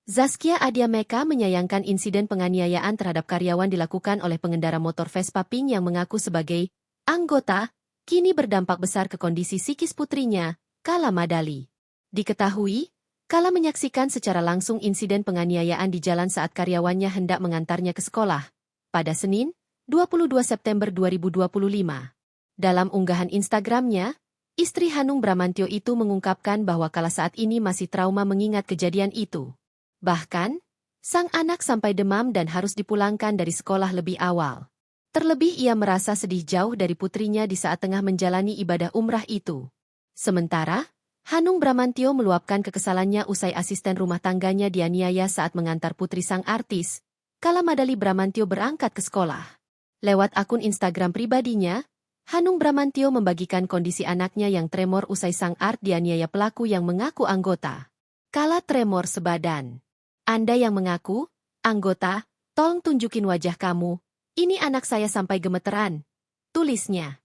Zaskia Adiameka menyayangkan insiden penganiayaan terhadap karyawan dilakukan oleh pengendara motor Vespa Pink yang mengaku sebagai anggota, kini berdampak besar ke kondisi psikis putrinya, Kala Madali. Diketahui, Kala menyaksikan secara langsung insiden penganiayaan di jalan saat karyawannya hendak mengantarnya ke sekolah. Pada Senin, 22 September 2025. Dalam unggahan Instagramnya, istri Hanung Bramantyo itu mengungkapkan bahwa Kala saat ini masih trauma mengingat kejadian itu. Bahkan, sang anak sampai demam dan harus dipulangkan dari sekolah lebih awal. Terlebih ia merasa sedih jauh dari putrinya di saat tengah menjalani ibadah umrah itu. Sementara, Hanung Bramantyo meluapkan kekesalannya usai asisten rumah tangganya dianiaya saat mengantar putri sang artis, Kala Madali Bramantyo berangkat ke sekolah. Lewat akun Instagram pribadinya, Hanung Bramantyo membagikan kondisi anaknya yang tremor usai sang art dianiaya pelaku yang mengaku anggota. Kala tremor sebadan. Anda yang mengaku, anggota, tolong tunjukin wajah kamu, ini anak saya sampai gemeteran, tulisnya.